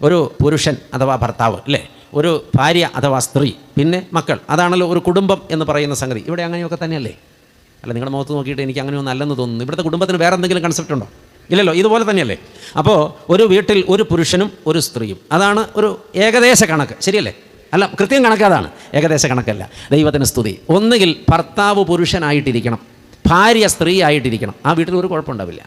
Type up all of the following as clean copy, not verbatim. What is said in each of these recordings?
ഒരു പുരുഷൻ അഥവാ ഭർത്താവ് അല്ലേ, ഒരു ഭാര്യ അഥവാ സ്ത്രീ, പിന്നെ മക്കൾ. അതാണല്ലോ ഒരു കുടുംബം എന്ന് പറയുന്ന സംഗതി. ഇവിടെ അങ്ങനെയൊക്കെ തന്നെയല്ലേ? അല്ല, നിങ്ങളുടെ മുഖത്ത് നോക്കിയിട്ട് എനിക്ക് അങ്ങനെയൊന്നും അല്ലെന്ന് തോന്നുന്നു. ഇവിടുത്തെ കുടുംബത്തിന് വേറെ എന്തെങ്കിലും കൺസെപ്റ്റ് ഉണ്ടോ? ഇല്ലല്ലോ, ഇതുപോലെ തന്നെയല്ലേ? അപ്പോൾ ഒരു വീട്ടിൽ ഒരു പുരുഷനും ഒരു സ്ത്രീയും, അതാണ് ഒരു ഏകദേശ കണക്ക്, ശരിയല്ലേ? അല്ല, കൃത്യം കണക്ക് അതാണ്, ഏകദേശ കണക്കല്ല. ദൈവത്തിന് സ്തുതി. ഒന്നുകിൽ ഭർത്താവ് പുരുഷനായിട്ടിരിക്കണം, ഭാര്യ സ്ത്രീ ആയിട്ടിരിക്കണം, ആ വീട്ടിൽ ഒരു കുഴപ്പമുണ്ടാവില്ല.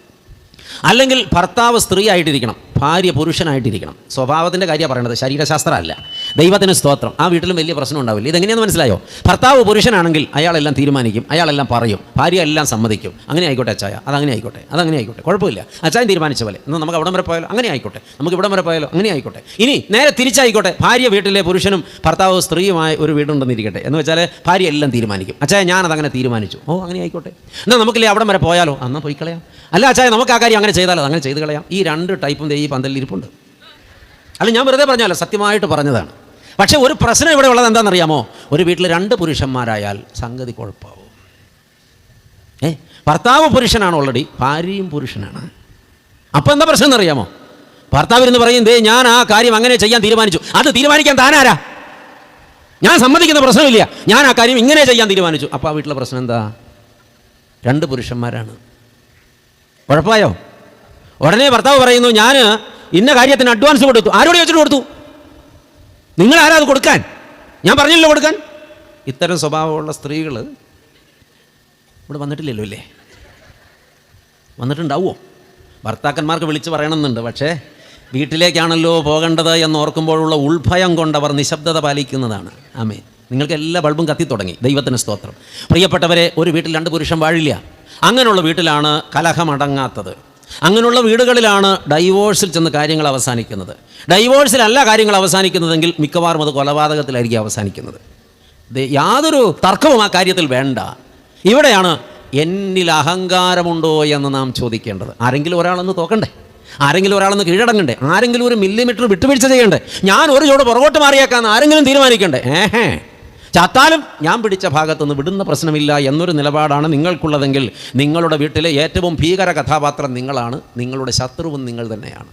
അല്ലെങ്കിൽ ഭർത്താവ് സ്ത്രീ ആയിട്ടിരിക്കണം, ഭാര്യ പുരുഷനായിട്ടിരിക്കണം. സ്വഭാവത്തിൻ്റെ കാര്യമാണ് പറയണത്, ശരീരശാസ്ത്രമല്ല. ദൈവത്തിന് സ്തോത്രം. ആ വീട്ടിലും വലിയ പ്രശ്നം ഉണ്ടാവില്ല. ഇതെങ്ങനെയാണെന്ന് മനസ്സിലായോ? ഭർത്താവ് പുരുഷനാണെങ്കിൽ അയാളെല്ലാം തീരുമാനിക്കും, അയാളെല്ലാം പറയും, ഭാര്യ എല്ലാം സമ്മതിക്കും. അങ്ങനെ ആയിക്കോട്ടെ അച്ചായ, അതങ്ങനെ ആയിക്കോട്ടെ, അതങ്ങനെ ആയിക്കോട്ടെ, കുഴപ്പമില്ല. അച്ചായൻ തീരുമാനിച്ച പോലെ എന്നാൽ നമുക്ക് അവിടം വരെ പോയാലോ, അങ്ങനെ ആയിക്കോട്ടെ, നമുക്ക് ഇവിടം വരെ പോയാലോ, അങ്ങനെ ആയിക്കോട്ടെ. ഇനി നേരെ തിരിച്ചായിക്കോട്ടെ, ഭാര്യ വീട്ടിലെ പുരുഷനും ഭർത്താവ് സ്ത്രീയുമായ ഒരു വീടുണ്ടെന്നിരിക്കട്ടെ. എന്ന് വെച്ചാൽ ഭാര്യ എല്ലാം തീരുമാനിക്കും. അച്ചായ ഞാനതങ്ങനെ തീരുമാനിച്ചു, ഓ അങ്ങനെ ആയിക്കോട്ടെ, എന്നാൽ നമുക്കില്ലേ അവിടം വരെ പോയാലോ, എന്നാൽ പോയി കളയാം. അല്ല അച്ചായ നമുക്ക് ആ കാര്യം അങ്ങനെ ചെയ്താലോ, അങ്ങനെ ചെയ്ത് കളയാം. ഈ രണ്ട് ടൈപ്പും ഈ പന്തലിൽ ഇരിപ്പുണ്ട്. അല്ല, ഞാൻ വെറുതെ പറഞ്ഞല്ലോ, സത്യമായിട്ട് പറഞ്ഞതാണ്. പക്ഷേ ഒരു പ്രശ്നം ഇവിടെ ഉള്ളത് എന്താണെന്നറിയാമോ? ഒരു വീട്ടിൽ രണ്ട് പുരുഷന്മാരായാൽ സംഗതി കുഴപ്പമാവും. ഭർത്താവ് പുരുഷനാണ്, ഓൾറെഡി ഭാര്യയും പുരുഷനാണ്. അപ്പോൾ എന്താ പ്രശ്നം എന്നറിയാമോ? ഭർത്താവിരുന്ന് പറയും, ദേ ഞാൻ ആ കാര്യം അങ്ങനെ ചെയ്യാൻ തീരുമാനിച്ചു. അത് തീരുമാനിക്കാൻ താനാരാ? ഞാൻ സമ്മതിക്കുന്ന പ്രശ്നമില്ല, ഞാൻ ആ കാര്യം ഇങ്ങനെ ചെയ്യാൻ തീരുമാനിച്ചു. അപ്പോൾ ആ വീട്ടിലെ പ്രശ്നം എന്താ? രണ്ട് പുരുഷന്മാരാണ്. കുഴപ്പമായോ? ഉടനെ ഭർത്താവ് പറയുന്നു, ഞാൻ ഇന്ന കാര്യത്തിന് അഡ്വാൻസ് കൊടുത്തു. ആരോട് ചോദിച്ചിട്ട് കൊടുത്തു? നിങ്ങൾ ആരാ അത് കൊടുക്കാൻ? ഞാൻ പറഞ്ഞല്ലോ കൊടുക്കാൻ. ഇത്തരം സ്വഭാവമുള്ള സ്ത്രീകൾ ഇവിടെ വന്നിട്ടില്ലല്ലോ അല്ലേ? വന്നിട്ടുണ്ടാവുമോ? ഭർത്താക്കന്മാർക്ക് വിളിച്ച് പറയണമെന്നുണ്ട്, പക്ഷേ വീട്ടിലേക്കാണല്ലോ പോകേണ്ടത് എന്നോർക്കുമ്പോഴുള്ള ഉൾഭയം കൊണ്ടവർ നിശബ്ദത പാലിക്കുന്നതാണ്. ആമേൻ. നിങ്ങൾക്ക് എല്ലാ ബൾബും കത്തി തുടങ്ങി. ദൈവത്തിന് സ്തോത്രം. പ്രിയപ്പെട്ടവരെ, ഒരു വീട്ടിൽ രണ്ട് പുരുഷൻ വാഴില്ല. അങ്ങനെയുള്ള വീട്ടിലാണ് കലഹമടങ്ങാത്തത്. അങ്ങനെയുള്ള വീടുകളിലാണ് ഡൈവോഴ്സിൽ ചെന്ന് കാര്യങ്ങൾ അവസാനിക്കുന്നത്. ഡൈവോഴ്സിലല്ല കാര്യങ്ങൾ അവസാനിക്കുന്നതെങ്കിൽ മിക്കവാറും അത് കൊലപാതകത്തിലായിരിക്കും അവസാനിക്കുന്നത്. യാതൊരു തർക്കവും ആ കാര്യത്തിൽ വേണ്ട. ഇവിടെയാണ് എന്നിൽ അഹങ്കാരമുണ്ടോ എന്ന് നാം ചോദിക്കേണ്ടത്. ആരെങ്കിലും ഒരാളൊന്ന് തോക്കണ്ടേ? ആരെങ്കിലും ഒരാളൊന്ന് കീഴടങ്ങണ്ടേ? ആരെങ്കിലും ഒരു മില്ലിമീറ്റർ വിട്ടുവീഴ്ച ചെയ്യണ്ടേ? ഞാൻ ഒരു ചൂട് പുറകോട്ട് മാറിയേക്കാന്ന് ആരെങ്കിലും തീരുമാനിക്കണ്ടേ? ചത്താലും ഞാൻ പിടിച്ച ഭാഗത്തുനിന്ന് വിടുന്ന പ്രശ്നമില്ല എന്നൊരു നിലപാടാണ് നിങ്ങൾക്കുള്ളതെങ്കിൽ നിങ്ങളുടെ വീട്ടിലെ ഏറ്റവും ഭീകര കഥാപാത്രം നിങ്ങളാണ്. നിങ്ങളുടെ ശത്രുവും നിങ്ങൾ തന്നെയാണ്.